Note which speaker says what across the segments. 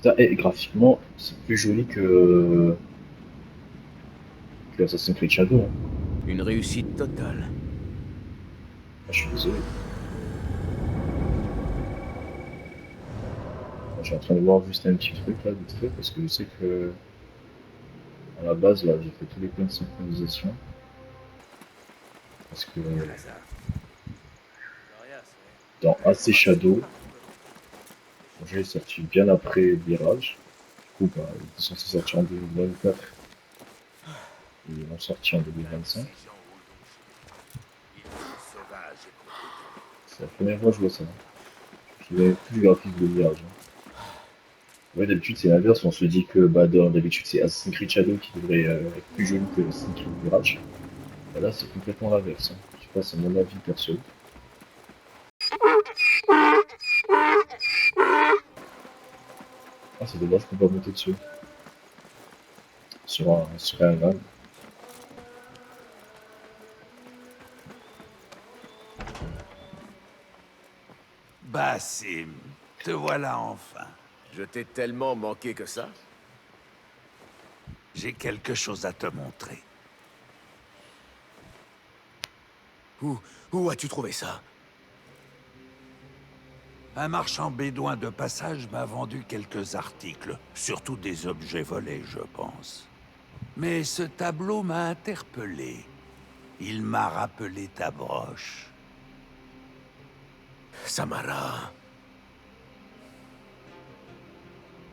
Speaker 1: Putain, et graphiquement, c'est plus joli que Assassin's Creed Shadow. Hein.
Speaker 2: Une réussite totale.
Speaker 1: Ah, je suis désolé. Je suis en train de voir juste un petit truc là, vite fait, parce que je sais que à la base, là, j'ai fait tous les points de synchronisation. Parce que
Speaker 2: Quel hasard.
Speaker 1: dans AC Shadow, le jeu est sorti bien après Mirage. Du coup, bah, il était censé sortir en 2024 et ils l'ont sorti en 2025. C'est la première fois que je vois ça. Je n'avais plus le graphisme de Mirage. Hein. Ouais, d'habitude c'est l'inverse, on se dit que bah, d'habitude c'est Assassin's Creed Shadow qui devrait être plus joli que Assassin's Creed Mirage. Bah, là c'est complètement l'inverse. Hein. Je sais pas, c'est mon avis perso. Ah, c'est dommage qu'on peut pas monter dessus. Sur un van.
Speaker 3: Bassim, te voilà enfin.
Speaker 2: Je t'ai tellement manqué que ça?
Speaker 3: J'ai quelque chose à te montrer.
Speaker 2: Où, où as-tu trouvé ça?
Speaker 3: Un marchand bédouin de passage m'a vendu quelques articles, surtout des objets volés, je pense. Mais ce tableau m'a interpellé. Il m'a rappelé ta broche.
Speaker 2: Samara.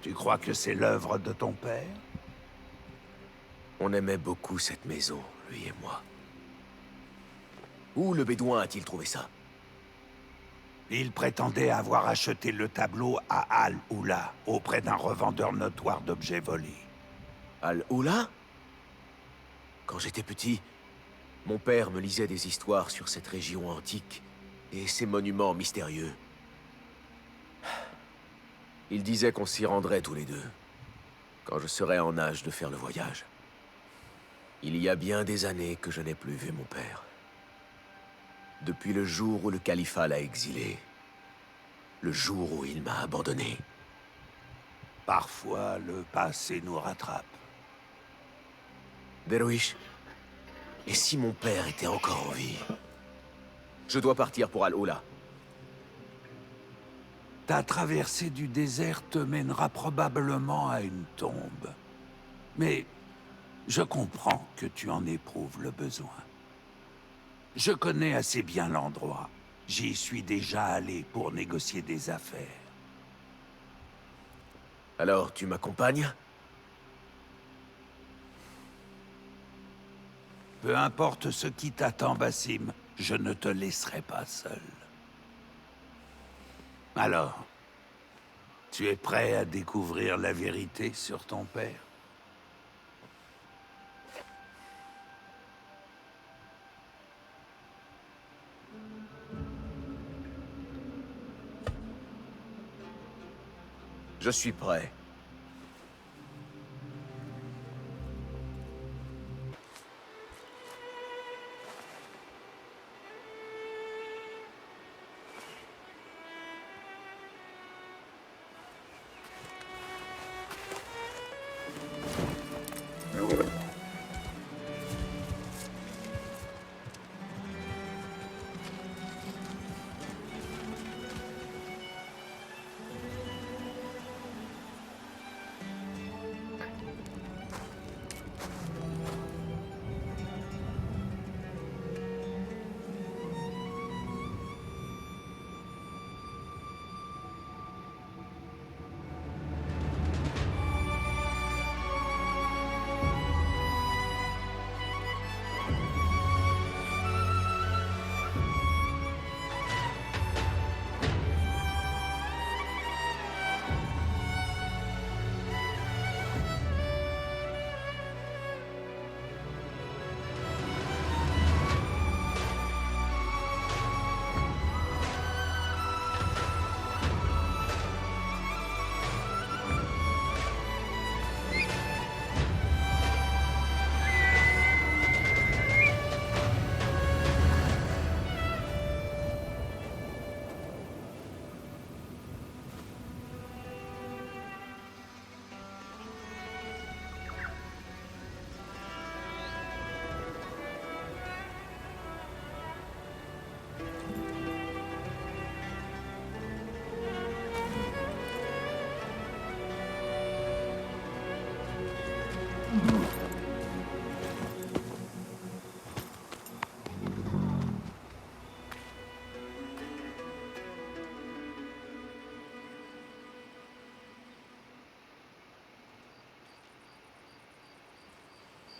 Speaker 3: Tu crois que c'est l'œuvre de ton père?
Speaker 2: On aimait beaucoup cette maison, lui et moi. Où le bédouin a-t-il trouvé ça?
Speaker 3: Il prétendait avoir acheté le tableau à Al-Oula, auprès d'un revendeur notoire d'objets volés.
Speaker 2: Al-Oula? Quand j'étais petit, mon père me lisait des histoires sur cette région antique et ses monuments mystérieux. Il disait qu'on s'y rendrait tous les deux, quand je serais en âge de faire le voyage. Il y a bien des années que je n'ai plus vu mon père. Depuis le jour où le califat l'a exilé. Le jour où il m'a abandonné.
Speaker 3: Parfois, le passé nous rattrape.
Speaker 2: Derouish, et si mon père était encore en vie? Je dois partir pour Al-Oula.
Speaker 3: Ta traversée du désert te mènera probablement à une tombe. Mais je comprends que tu en éprouves le besoin. Je connais assez bien l'endroit. J'y suis déjà allé pour négocier des affaires.
Speaker 2: Alors, tu m'accompagnes?
Speaker 3: Peu importe ce qui t'attend, Bassim, je ne te laisserai pas seul. Alors, tu es prêt à découvrir la vérité sur ton père?
Speaker 2: Je suis prêt.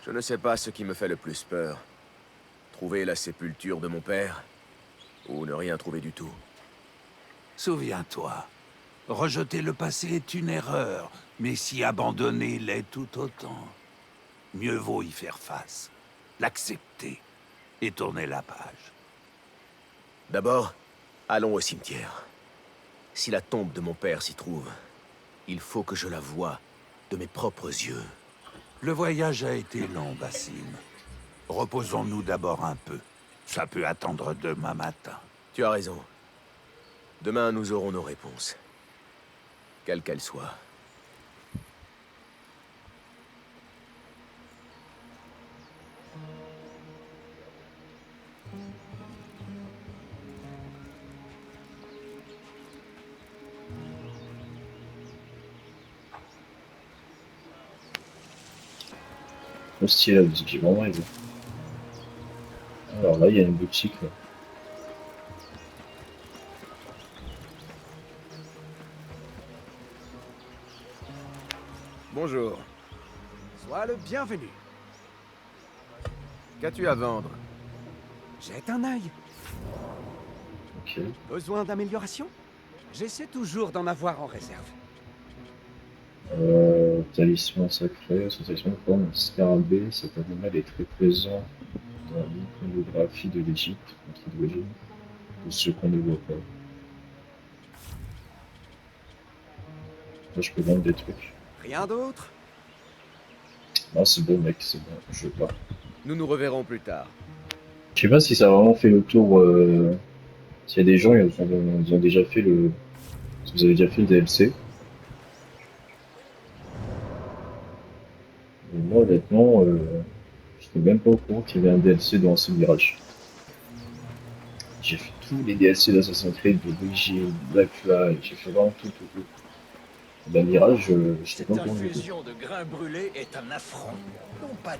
Speaker 2: Je ne sais pas ce qui me fait le plus peur. Trouver la sépulture de mon père, ou ne rien trouver du tout.
Speaker 3: Souviens-toi, rejeter le passé est une erreur, mais s'y abandonner l'est tout autant. Mieux vaut y faire face, l'accepter et tourner la page.
Speaker 2: D'abord, allons au cimetière. Si la tombe de mon père s'y trouve, il faut que je la voie de mes propres yeux.
Speaker 3: Le voyage a été long, Basim. Reposons-nous d'abord un peu. Ça peut attendre demain matin.
Speaker 2: Tu as raison. Demain, nous aurons nos réponses. Quelles qu'elles soient.
Speaker 1: Trop stylé la musique, j'ai vraiment aimé. Alors là, il y a une boutique. Là.
Speaker 2: Bonjour.
Speaker 4: Sois le bienvenu.
Speaker 2: Qu'as-tu à vendre?
Speaker 4: Jette un œil.
Speaker 1: Ok.
Speaker 4: Besoin d'amélioration? J'essaie toujours d'en avoir en réserve.
Speaker 1: Talisman sacré, association de forme de scarabée, cet animal est très présent dans l'iconographie de l'Égypte, contre d'origine, de ce qu'on ne voit pas. Là, je peux vendre des trucs.
Speaker 4: Rien d'autre?
Speaker 1: Non, c'est bon, mec, c'est bon, je veux pas.
Speaker 2: Nous nous reverrons plus tard.
Speaker 1: Je sais pas si ça a vraiment fait le tour. S'il y a des gens, ils ont déjà fait le. Si vous avez déjà fait le DLC. Et moi, honnêtement, je n'étais même pas au courant qu'il y avait un DLC dans ce Mirage. J'ai fait tous les DLC d'Assassin's Creed, de l'origine, de Black Flag, j'ai fait vraiment tout, tout, tout. La Mirage, j'étais pas au
Speaker 5: Cette
Speaker 1: courant du tout.
Speaker 5: infusion de grains brûlés est un affront. Non pas...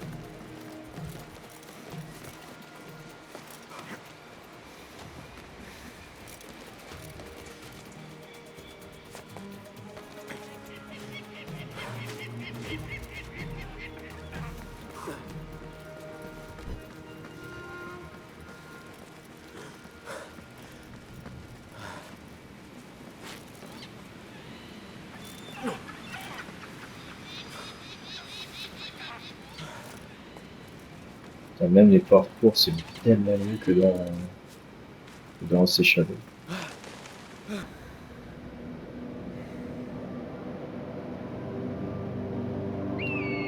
Speaker 1: Putain, même les parcours, c'est tellement mieux que dans ces Shadows.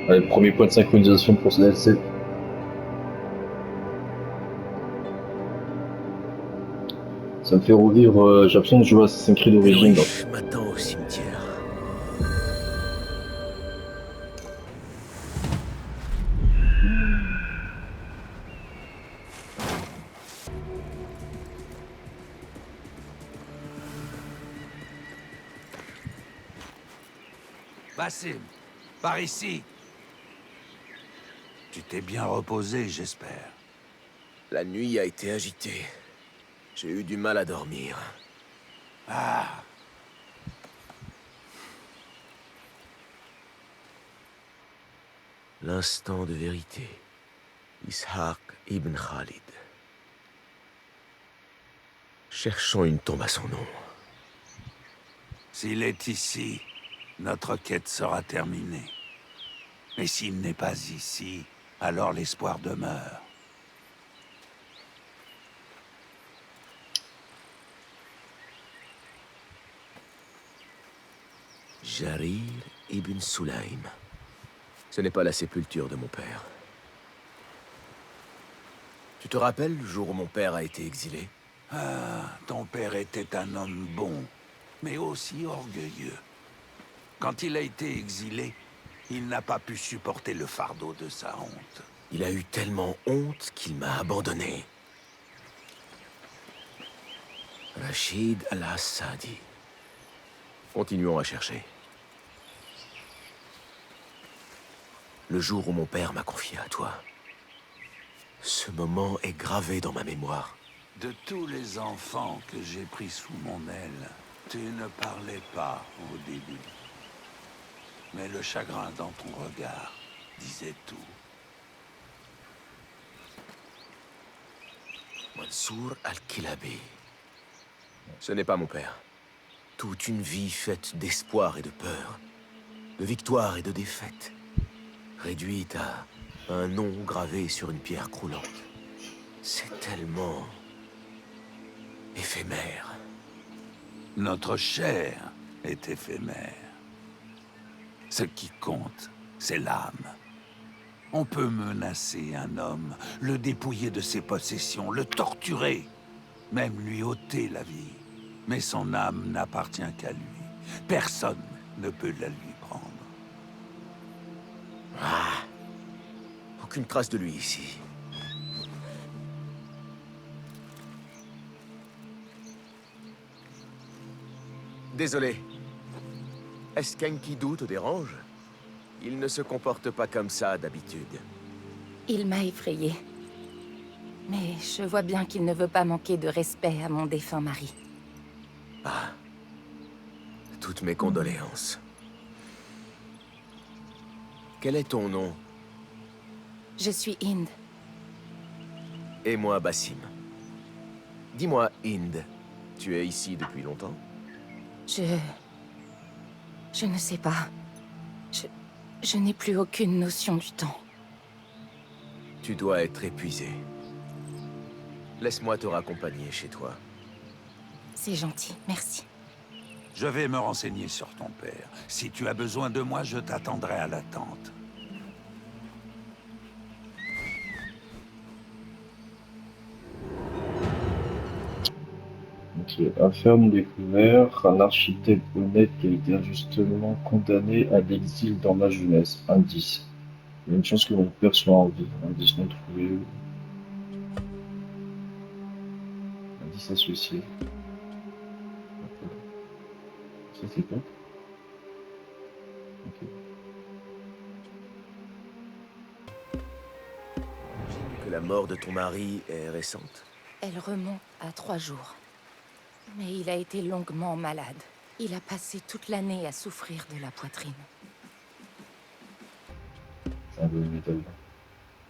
Speaker 1: Allez, premier point de synchronisation pour ce DLC. Ça me fait revivre, j'ai l'impression de jouer à Assassin's Creed Origins.
Speaker 2: Ulrich m'attend au cimetière.
Speaker 3: Basim, par ici. Tu t'es bien reposé, j'espère.
Speaker 2: La nuit a été agitée. J'ai eu du mal à dormir.
Speaker 3: Ah,
Speaker 2: L'instant de vérité. Ishaq ibn Khalid. Cherchons une tombe à son nom.
Speaker 3: s'il est ici, notre quête sera terminée. Mais s'il n'est pas ici, alors l'espoir demeure.
Speaker 2: Jarir ibn Sulaim. Ce n'est pas la sépulture de mon père. Tu te rappelles le jour où mon père a été exilé?
Speaker 3: Ah, ton père était un homme bon, mais aussi orgueilleux. Quand il a été exilé, il n'a pas pu supporter le fardeau de sa honte.
Speaker 2: Il a eu tellement honte qu'il m'a abandonné. Rachid al-Assadi. Continuons à chercher. Le jour où mon père m'a confié à toi. Ce moment est gravé dans ma mémoire.
Speaker 3: De tous les enfants que j'ai pris sous mon aile, tu ne parlais pas au début. Mais le chagrin dans ton regard disait tout.
Speaker 2: Mansour al-Kilabi. Ce n'est pas mon père. Toute une vie faite d'espoir et de peur, de victoire et de défaite, réduite à un nom gravé sur une pierre croulante. C'est tellement éphémère.
Speaker 3: Notre chair est éphémère. Ce qui compte, c'est l'âme. On peut menacer un homme, le dépouiller de ses possessions, le torturer, même lui ôter la vie. Mais son âme n'appartient qu'à lui. Personne ne peut la lui prendre.
Speaker 2: Aucune trace de lui ici. Désolé. Est-ce qu'Enkidu te dérange? Il ne se comporte pas comme ça d'habitude.
Speaker 6: Il m'a effrayée. Mais je vois bien qu'il ne veut pas manquer de respect à mon défunt mari.
Speaker 2: Ah. Toutes mes condoléances. Quel est ton nom?
Speaker 6: Je suis Hind.
Speaker 2: Et moi, Basim. Dis-moi, Hind, tu es ici depuis longtemps?
Speaker 6: Je ne sais pas. Je n'ai plus aucune notion du temps.
Speaker 2: Tu dois être épuisé. Laisse-moi te raccompagner chez toi.
Speaker 6: C'est gentil, merci.
Speaker 3: Je vais me renseigner sur ton père. Si tu as besoin de moi, je t'attendrai à la tente.
Speaker 1: Ok, affaire non découvert, un architecte honnête qui a été injustement condamné à l'exil dans ma jeunesse. Indice. Il y a une chance que mon père soit en vie. Indice non trouvé. Indice associé. Ça c'est quoi? Ok.
Speaker 2: Que la mort de ton mari est récente.
Speaker 6: Elle remonte à 3 jours. Mais il a été longuement malade. Il a passé toute l'année à souffrir de la poitrine.
Speaker 1: C'est un peu de métal.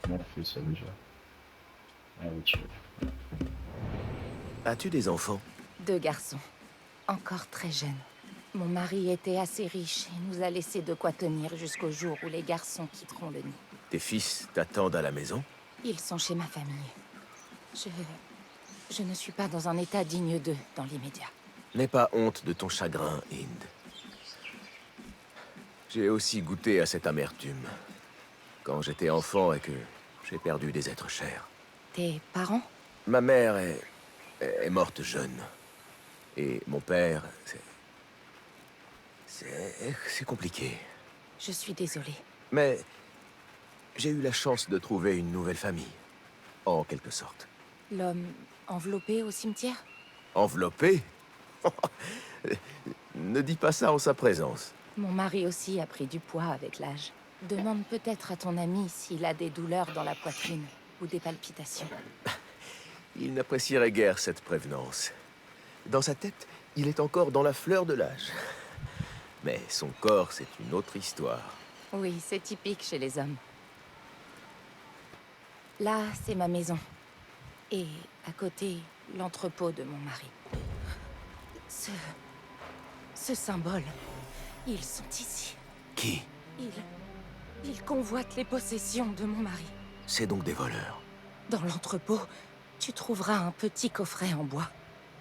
Speaker 1: Comment on fait ça déjà? Ah oui, tu vois.
Speaker 2: As-tu des enfants?
Speaker 6: 2 garçons. Encore très jeunes. Mon mari était assez riche et nous a laissé de quoi tenir jusqu'au jour où les garçons quitteront le nid.
Speaker 2: Tes fils t'attendent à la maison?
Speaker 6: Ils sont chez ma famille. Je ne suis pas dans un état digne d'eux dans l'immédiat.
Speaker 2: N'aie pas honte de ton chagrin, Hind. J'ai aussi goûté à cette amertume. Quand j'étais enfant et que j'ai perdu des êtres chers.
Speaker 6: Tes parents?
Speaker 2: Ma mère est morte jeune. Et mon père, c'est compliqué.
Speaker 6: Je suis désolée.
Speaker 2: Mais j'ai eu la chance de trouver une nouvelle famille. En quelque sorte.
Speaker 6: L'homme enveloppé au cimetière?
Speaker 2: Enveloppé? Ne dis pas ça en sa présence.
Speaker 6: Mon mari aussi a pris du poids avec l'âge. Demande peut-être à ton ami s'il a des douleurs dans la poitrine ou des palpitations.
Speaker 2: Il n'apprécierait guère cette prévenance. Dans sa tête, il est encore dans la fleur de l'âge. Mais son corps, c'est une autre histoire.
Speaker 6: Oui, c'est typique chez les hommes. Là, c'est ma maison. Et à côté, l'entrepôt de mon mari. Ce symbole, ils sont ici.
Speaker 2: Qui?
Speaker 6: Ils convoitent les possessions de mon mari.
Speaker 2: C'est donc des voleurs.
Speaker 6: Dans l'entrepôt, tu trouveras un petit coffret en bois.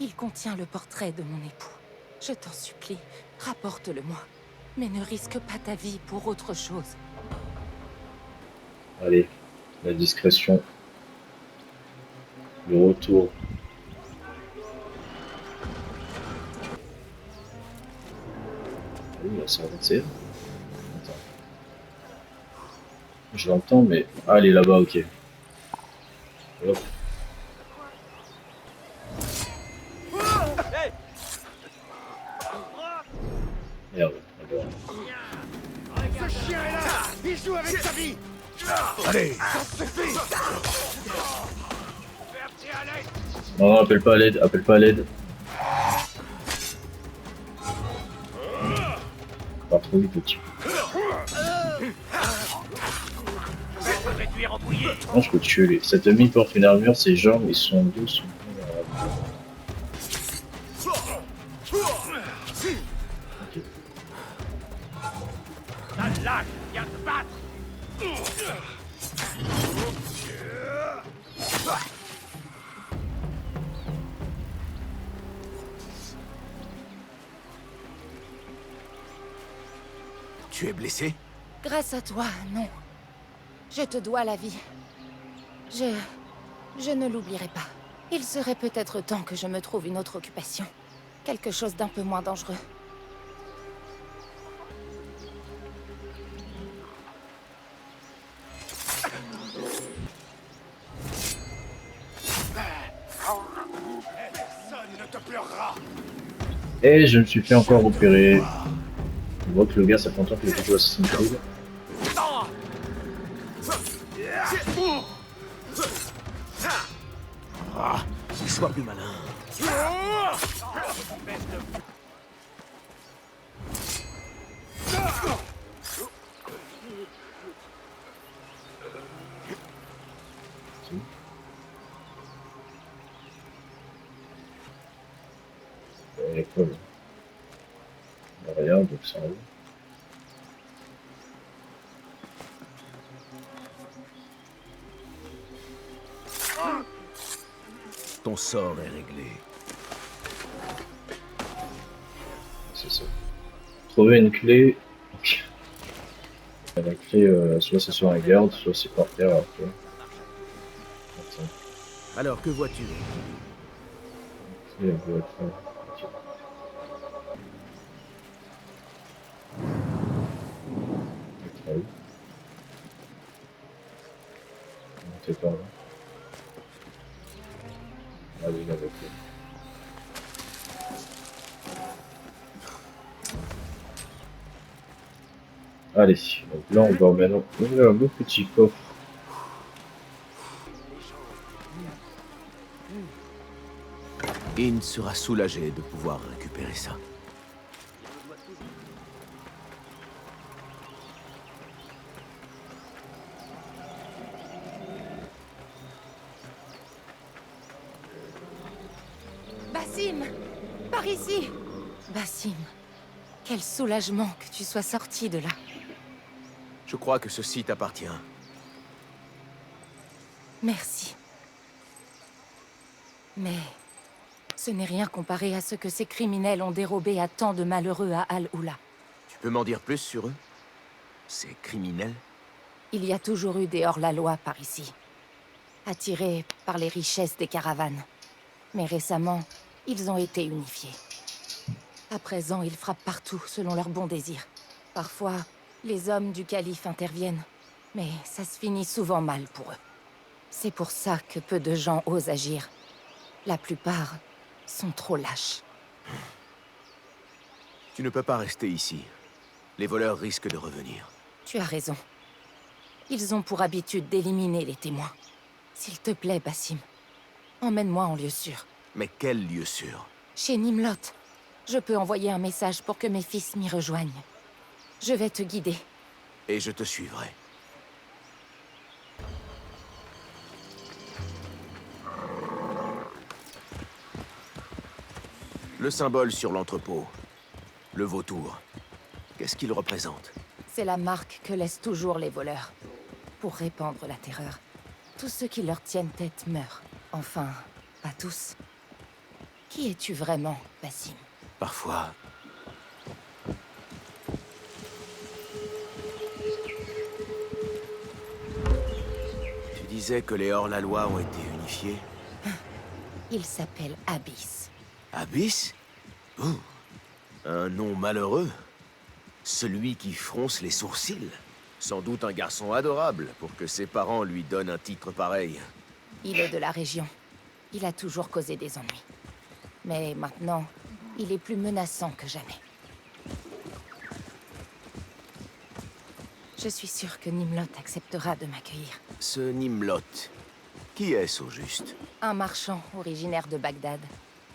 Speaker 6: Il contient le portrait de mon époux. Je t'en supplie, rapporte-le-moi. Mais ne risque pas ta vie pour autre chose.
Speaker 1: Allez, la discrétion. Le retour. Oui, la sortie. Attends. Je l'entends, mais... Ah, elle est là-bas, ok. Hop. Merde, d'accord.
Speaker 5: Ce chien est là! Il joue avec sa vie!
Speaker 3: Allez!
Speaker 5: Ça suffit!
Speaker 1: Non, non, appelle pas à l'aide, appelle pas à l'aide. Pas trop vite, petit. Non, je peux tuer les. Cet ennemi porte une armure, ses jambes et son dos sont vulnérables. Ok.
Speaker 2: Tu es blessé?
Speaker 6: Grâce à toi, non. Je te dois la vie. Je ne l'oublierai pas. Il serait peut-être temps que je me trouve une autre occupation. Quelque chose d'un peu moins dangereux.
Speaker 1: Et je me suis fait encore opérer. On voit que le gars, ça fait longtemps qu'il a joué à Assassin's Creed.
Speaker 2: Sois plus malin.
Speaker 1: Quoi, rien, donc ça arrive.
Speaker 2: Ton sort est réglé.
Speaker 1: C'est ça. Trouver une clé. Ok. La clé, soit c'est sur un garde, soit c'est par terre. Ok. Attends.
Speaker 2: Alors, que vois-tu?
Speaker 1: Clé, elle doit être là. Ok. Très bien. C'est pas là. Ah oui, là, ok. Allez, donc là on va maintenant ouvrir le petit coffre.
Speaker 2: In sera soulagé de pouvoir récupérer ça.
Speaker 6: Basim! Par ici! Basim, quel soulagement que tu sois sorti de là.
Speaker 2: Je crois que ceci t'appartient.
Speaker 6: Merci. Mais ce n'est rien comparé à ce que ces criminels ont dérobé à tant de malheureux à Al-Oula.
Speaker 2: Tu peux m'en dire plus sur eux? Ces criminels?
Speaker 6: Il y a toujours eu des hors-la-loi par ici, attirés par les richesses des caravanes. Mais récemment, ils ont été unifiés. À présent, ils frappent partout selon leur bon désir. Parfois, les hommes du calife interviennent, mais ça se finit souvent mal pour eux. C'est pour ça que peu de gens osent agir. La plupart sont trop lâches.
Speaker 2: Tu ne peux pas rester ici. Les voleurs risquent de revenir.
Speaker 6: Tu as raison. Ils ont pour habitude d'éliminer les témoins. S'il te plaît, Basim, emmène-moi en lieu sûr.
Speaker 2: Mais quel lieu sûr?
Speaker 6: Chez Nimlot. Je peux envoyer un message pour que mes fils m'y rejoignent. Je vais te guider.
Speaker 2: Et je te suivrai. Le symbole sur l'entrepôt. Le vautour. Qu'est-ce qu'il représente?
Speaker 6: C'est la marque que laissent toujours les voleurs. Pour répandre la terreur. Tous ceux qui leur tiennent tête meurent. Enfin, pas tous. Qui es-tu vraiment, Basim?
Speaker 2: Parfois... Tu disais que les hors-la-loi ont été unifiés?
Speaker 6: Il s'appelle Abyss.
Speaker 2: Abyss? Ouh. Un nom malheureux. Celui qui fronce les sourcils. Sans doute un garçon adorable pour que ses parents lui donnent un titre pareil.
Speaker 6: Il est de la région. Il a toujours causé des ennuis. Mais maintenant, il est plus menaçant que jamais. Je suis sûre que Nimlot acceptera de m'accueillir.
Speaker 2: Ce Nimlot, qui est-ce au juste?
Speaker 6: Un marchand originaire de Bagdad.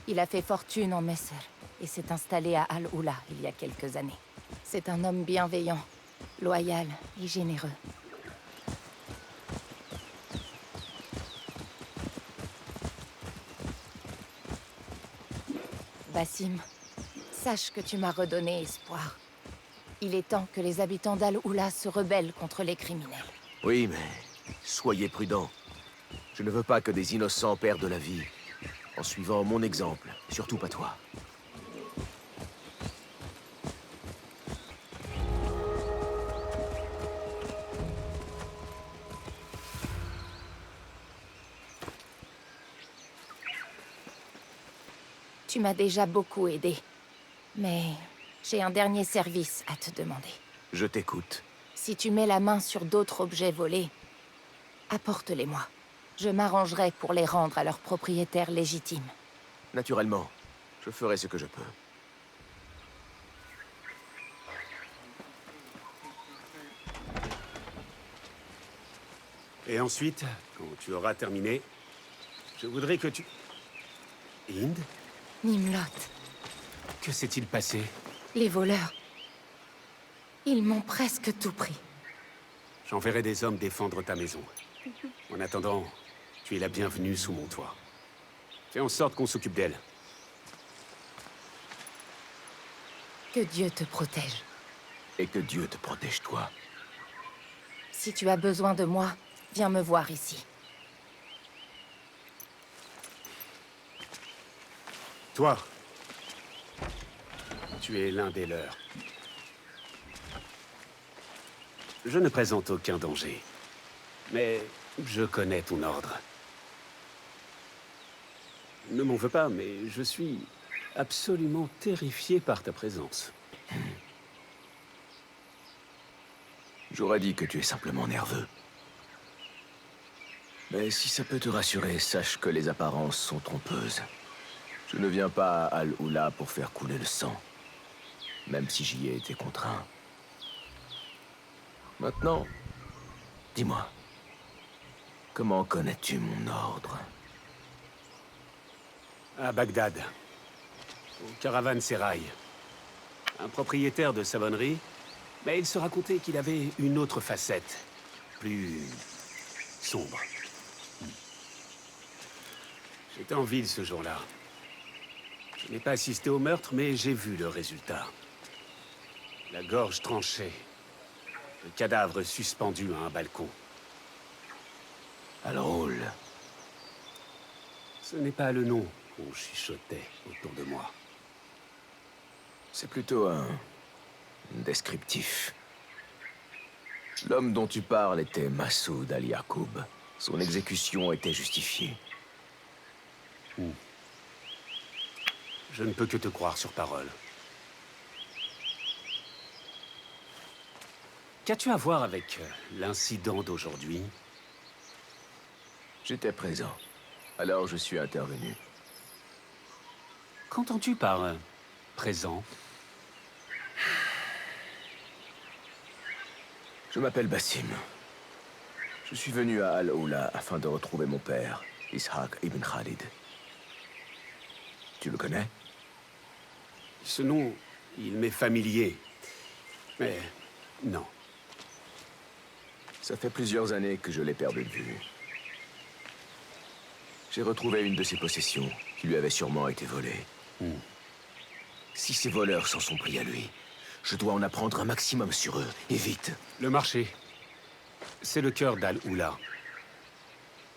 Speaker 6: Il a fait fortune en Messer et s'est installé à Al-Oula il y a quelques années. C'est un homme bienveillant, loyal et généreux. Basim. Sache que tu m'as redonné espoir. Il est temps que les habitants d'Al-Oula se rebellent contre les criminels.
Speaker 2: Oui, mais soyez prudents. Je ne veux pas que des innocents perdent la vie. En suivant mon exemple, surtout pas toi.
Speaker 6: Tu m'as déjà beaucoup aidé. Mais j'ai un dernier service à te demander.
Speaker 2: Je t'écoute.
Speaker 6: Si tu mets la main sur d'autres objets volés, apporte-les-moi. Je m'arrangerai pour les rendre à leurs propriétaires légitimes.
Speaker 2: Naturellement, je ferai ce que je peux.
Speaker 7: Et ensuite, quand tu auras terminé, je voudrais que tu... Hind?
Speaker 6: Nimlot,
Speaker 7: Que s'est-il passé?
Speaker 6: les voleurs. Ils m'ont presque tout pris.
Speaker 7: J'enverrai des hommes défendre ta maison. En attendant, tu es la bienvenue sous mon toit. Fais en sorte qu'on s'occupe d'elle.
Speaker 6: Que Dieu te protège.
Speaker 2: Et que Dieu te protège toi.
Speaker 6: Si tu as besoin de moi, viens me voir ici.
Speaker 7: Toi, tu es l'un des leurs. Je ne présente aucun danger. Mais je connais ton ordre. Ne m'en veux pas, mais je suis absolument terrifié par ta présence.
Speaker 2: J'aurais dit que tu es simplement nerveux. Mais si ça peut te rassurer, sache que les apparences sont trompeuses. Je ne viens pas à Al-Oula pour faire couler le sang. Même si j'y ai été contraint. Maintenant, dis-moi. Comment connais-tu mon ordre?
Speaker 7: À Bagdad, au Caravansérail. Un propriétaire de savonnerie, mais il se racontait qu'il avait une autre facette, plus sombre. J'étais en ville ce jour-là. Je n'ai pas assisté au meurtre, mais j'ai vu le résultat. La gorge tranchée, le cadavre suspendu à un balcon.
Speaker 2: Al-Roul.
Speaker 7: Ce n'est pas le nom qu'on chuchotait autour de moi.
Speaker 2: C'est plutôt un descriptif. L'homme dont tu parles était Massoud Al-Yacoub. Son exécution était justifiée.
Speaker 7: Je ne peux que te croire sur parole. Qu'as-tu à voir avec l'incident d'aujourd'hui?
Speaker 2: J'étais présent. Alors je suis intervenu.
Speaker 7: Qu'entends-tu par présent?
Speaker 2: Je m'appelle Basim. Je suis venu à Al-Oula afin de retrouver mon père, Ishaq ibn Khalid. Tu le connais?
Speaker 7: Ce nom, il m'est familier. Mais non.
Speaker 2: Ça fait plusieurs années que je l'ai perdu de vue. J'ai retrouvé une de ses possessions qui lui avait sûrement été volée. Si ces voleurs s'en sont pris à lui, je dois en apprendre un maximum sur eux, et vite.
Speaker 7: Le marché, c'est le cœur d'Al-Oula.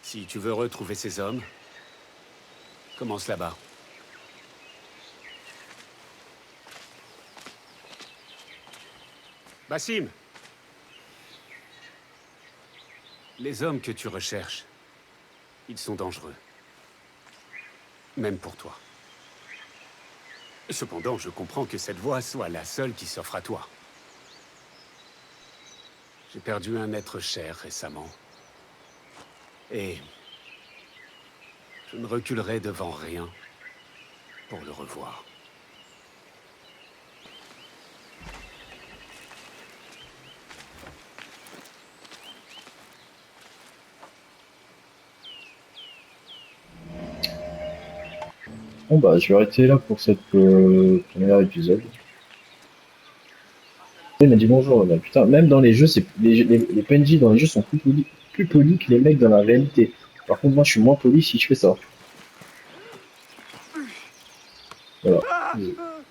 Speaker 7: Si tu veux retrouver ces hommes, commence là-bas. Basim! Les hommes que tu recherches, ils sont dangereux. Même pour toi. Cependant, je comprends que cette voie soit la seule qui s'offre à toi. J'ai perdu un être cher récemment. Et je ne reculerai devant rien pour le revoir.
Speaker 1: Bon bah je vais arrêter là pour cette premier épisode. Il m'a dit bonjour, bah, putain, même dans les jeux, les PNJ dans les jeux sont plus polis que les mecs dans la réalité. Par contre moi je suis moins poli si je fais ça. Voilà. Euh,